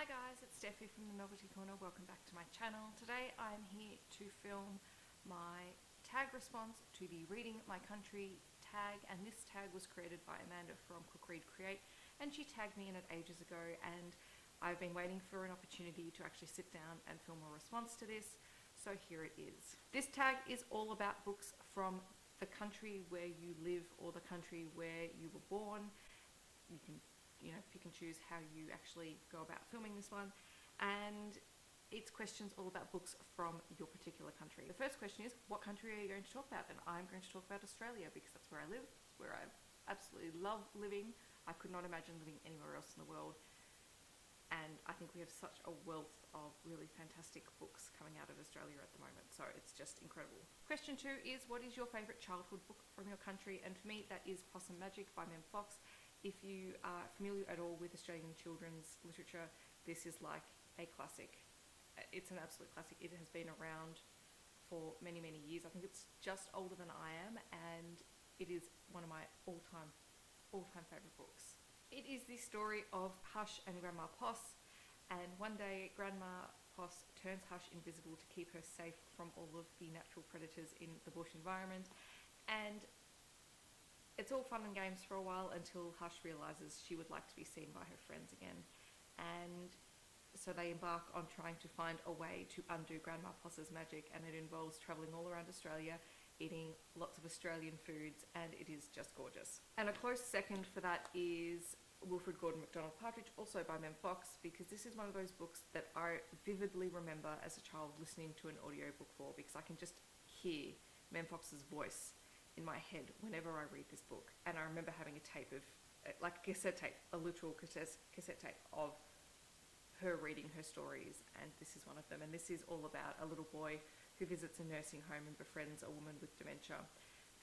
Hi guys, it's Steffi from the Novelty Corner. Welcome back to my channel. Today I'm here to film my tag response to the Reading My Country tag, and this tag was created by Amanda from Cook Read Create, and she tagged me in it ages ago, and I've been waiting for an opportunity to actually sit down and film a response to this, so here it is. This tag is all about books from the country where you live or the country where you were born. You can pick and choose how you actually go about filming this one, and it's questions all about books from your particular country. The first question is, what country are you going to talk about? And I'm going to talk about Australia because that's where I live, it's where I absolutely love living. I could not imagine living anywhere else in the world, and I think we have such a wealth of really fantastic books coming out of Australia at the moment, so it's just incredible. Question 2 is, what is your favourite childhood book from your country? And for me, that is Possum Magic by Mem Fox. If you are familiar at all with Australian children's literature, this is like a classic. It's an absolute classic. It has been around for many, many years. I think it's just older than I am, and it is one of my all-time favourite books. It is the story of Hush and Grandma Poss, and one day Grandma Poss turns Hush invisible to keep her safe from all of the natural predators in the bush environment, and it's all fun and games for a while until Hush realises she would like to be seen by her friends again, and so they embark on trying to find a way to undo Grandma Poss's magic, and it involves travelling all around Australia, eating lots of Australian foods, and it is just gorgeous. And a close second for that is Wilfred Gordon MacDonald Partridge, also by Mem Fox, because this is one of those books that I vividly remember as a child listening to an audiobook for, because I can just hear Mem Fox's voice in my head whenever I read this book. And I remember having a tape of, like a cassette tape, a literal cassette tape of her reading her stories, and this is one of them. And this is all about a little boy who visits a nursing home and befriends a woman with dementia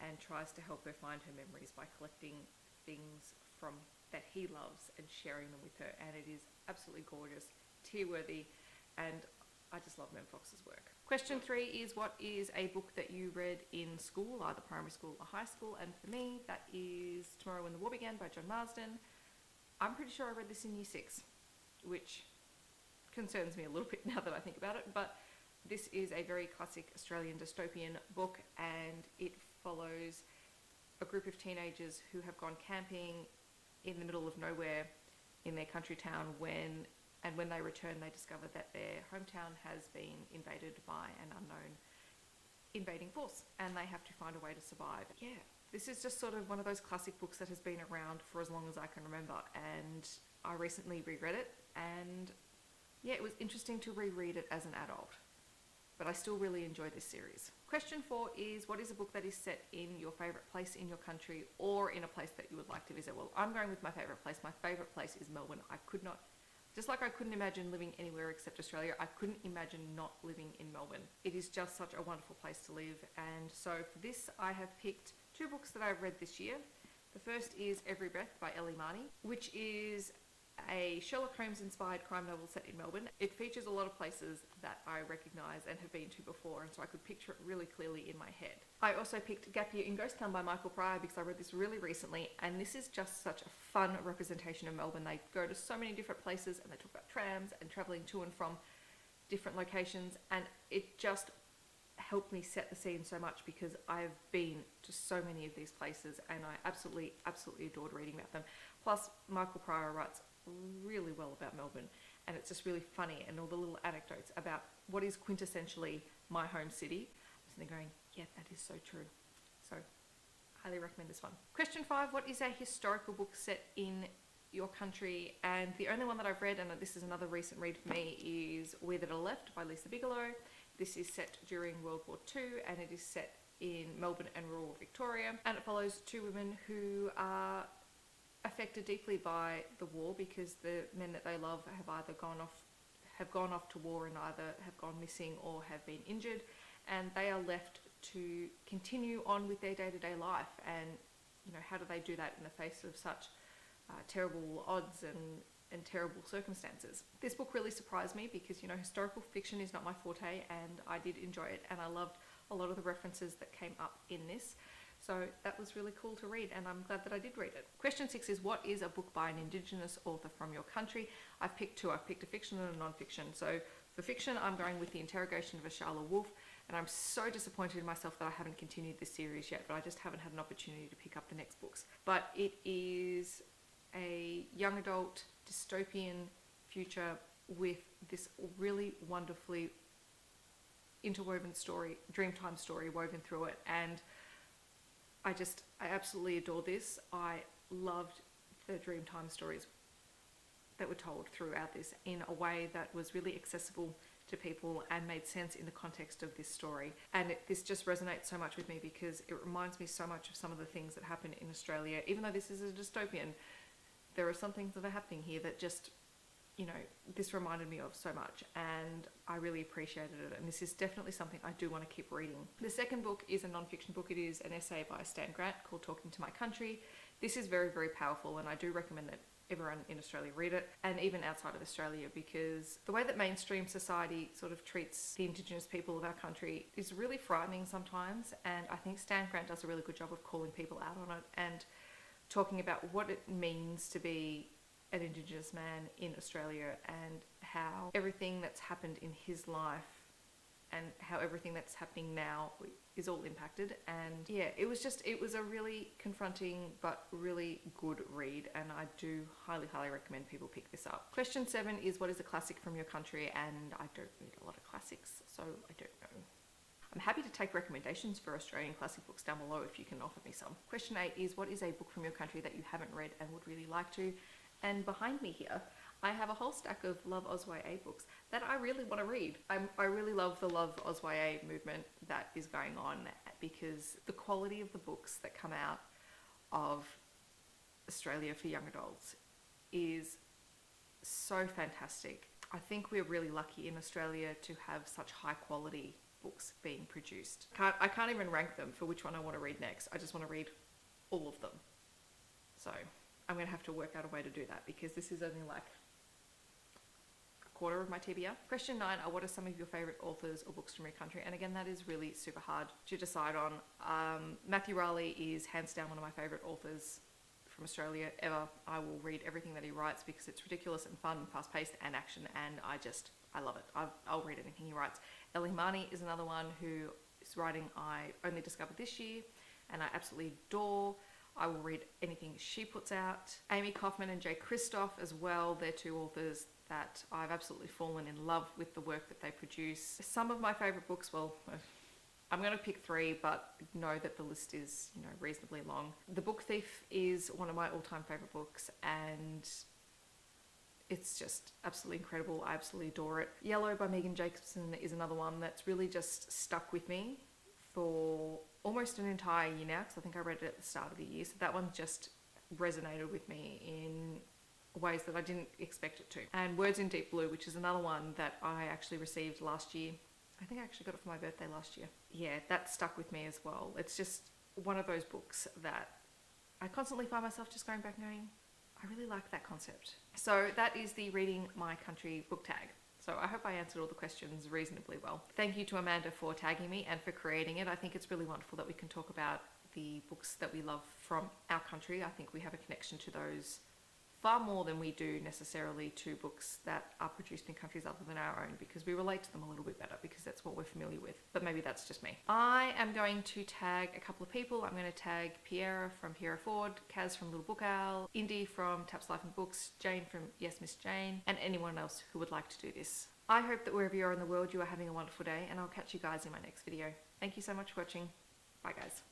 and tries to help her find her memories by collecting things from that he loves and sharing them with her, and it is absolutely gorgeous, tear-worthy, and I just love Mem Fox's work. Question 3 is, what is a book that you read in school, either primary school or high school? And for me, that is Tomorrow When the War Began by John Marsden. I'm pretty sure I read this in Year 6, which concerns me a little bit now that I think about it, but this is a very classic Australian dystopian book, and it follows a group of teenagers who have gone camping in the middle of nowhere in their country town when they return, they discover that their hometown has been invaded by an unknown invading force, and they have to find a way to survive. Yeah, this is just sort of one of those classic books that has been around for as long as I can remember, and I recently reread it, and yeah, it was interesting to reread it as an adult, but I still really enjoy this series. Question 4 is, what is a book that is set in your favourite place in your country or in a place that you would like to visit? Well, I'm going with my favourite place. My favourite place is Melbourne. Just like I couldn't imagine living anywhere except Australia, I couldn't imagine not living in Melbourne. It is just such a wonderful place to live, and so for this I have picked 2 books that I've read this year. The first is Every Breath by Ellie Marnie, which is a Sherlock Holmes inspired crime novel set in Melbourne. It features a lot of places that I recognise and have been to before, and so I could picture it really clearly in my head. I also picked Gap Year in Ghost Town by Michael Pryor because I read this really recently, and this is just such a fun representation of Melbourne. They go to so many different places and they talk about trams and travelling to and from different locations, and it just helped me set the scene so much because I've been to so many of these places and I absolutely adored reading about them. Plus, Michael Pryor writes really well about Melbourne, and it's just really funny, and all the little anecdotes about what is quintessentially my home city. I'm sitting there going, yeah, that is so true. So highly recommend this one. Question 5, what is a historical book set in your country? And the only one that I've read, and this is another recent read for me, is We That Are Left by Lisa Bigelow. This is set during World War II, and it is set in Melbourne and rural Victoria, and it follows 2 women who are affected deeply by the war because the men that they love have either gone off to war and either have gone missing or have been injured, and they are left to continue on with their day-to-day life. And how do they do that in the face of such terrible odds and terrible circumstances? This book really surprised me because historical fiction is not my forte, and I did enjoy it, and I loved a lot of the references that came up in this. So that was really cool to read, and I'm glad that I did read it. Question 6 is, what is a book by an Indigenous author from your country? I've picked two. I've picked a fiction and a non-fiction. So for fiction, I'm going with The Interrogation of a Charlotte Wolfe, and I'm so disappointed in myself that I haven't continued this series yet, but I just haven't had an opportunity to pick up the next books. But it is a young adult dystopian future with this really wonderfully interwoven story, Dreamtime story woven through it, and I absolutely adore this. I loved the Dreamtime stories that were told throughout this in a way that was really accessible to people and made sense in the context of this story. And this just resonates so much with me because it reminds me so much of some of the things that happen in Australia. Even though this is a dystopian, there are some things that are happening here that just, you know, this reminded me of so much, and I really appreciated it, and this is definitely something I do want to keep reading. The second book is a non-fiction book. It is an essay by Stan Grant called Talking to My Country. This is very, very powerful, and I do recommend that everyone in Australia read it, and even outside of Australia, because the way that mainstream society sort of treats the Indigenous people of our country is really frightening sometimes, and I think Stan Grant does a really good job of calling people out on it and talking about what it means to be an Indigenous man in Australia, and how everything that's happened in his life and how everything that's happening now is all impacted. And yeah, it was a really confronting but really good read, and I do highly recommend people pick this up. Question 7 is, what is a classic from your country? And I don't read a lot of classics, so I don't know. I'm happy to take recommendations for Australian classic books down below if you can offer me some. Question 8 is, what is a book from your country that you haven't read and would really like to? And behind me here, I have a whole stack of Love AusYA books that I really want to read. I really love the Love AusYA movement that is going on, because the quality of the books that come out of Australia for young adults is so fantastic. I think we're really lucky in Australia to have such high quality books being produced. I can't even rank them for which one I want to read next. I just want to read all of them. So I'm going to have to work out a way to do that, because this is only like a quarter of my TBR. Question 9 are, what are some of your favourite authors or books from your country? And again, that is really super hard to decide on. Matthew Riley is hands down one of my favourite authors from Australia ever. I will read everything that he writes because it's ridiculous and fun and fast-paced and action, and I love it. I'll read anything he writes. Ellie Marnie is another one who is writing I only discovered this year, and I absolutely adore. I will read anything she puts out. Amy Kaufman and Jay Kristoff as well. They're two authors that I've absolutely fallen in love with the work that they produce. Some of my favourite books, well, I'm going to pick 3, but know that the list is, you know, reasonably long. The Book Thief is one of my all-time favourite books, and it's just absolutely incredible. I absolutely adore it. Yellow by Megan Jacobson is another one that's really just stuck with me for almost an entire year now, because I think I read it at the start of the year. So that one just resonated with me in ways that I didn't expect it to. And Words in Deep Blue, which is another one that I actually received last year. I think I actually got it for my birthday last year. Yeah, that stuck with me as well. It's just one of those books that I constantly find myself just going back and going, I really like that concept. So that is the Reading My Country book tag. So I hope I answered all the questions reasonably well. Thank you to Amanda for tagging me and for creating it. I think it's really wonderful that we can talk about the books that we love from our country. I think we have a connection to those far more than we do necessarily to books that are produced in countries other than our own, because we relate to them a little bit better because that's what we're familiar with. But maybe that's just me. I am going to tag a couple of people. I'm going to tag Piera from Piera Forde, Kaz from Little Book Owl, Indy from Taps Life and Books, Jane from YessMissJane, and anyone else who would like to do this. I hope that wherever you are in the world, you are having a wonderful day, and I'll catch you guys in my next video. Thank you so much for watching. Bye guys.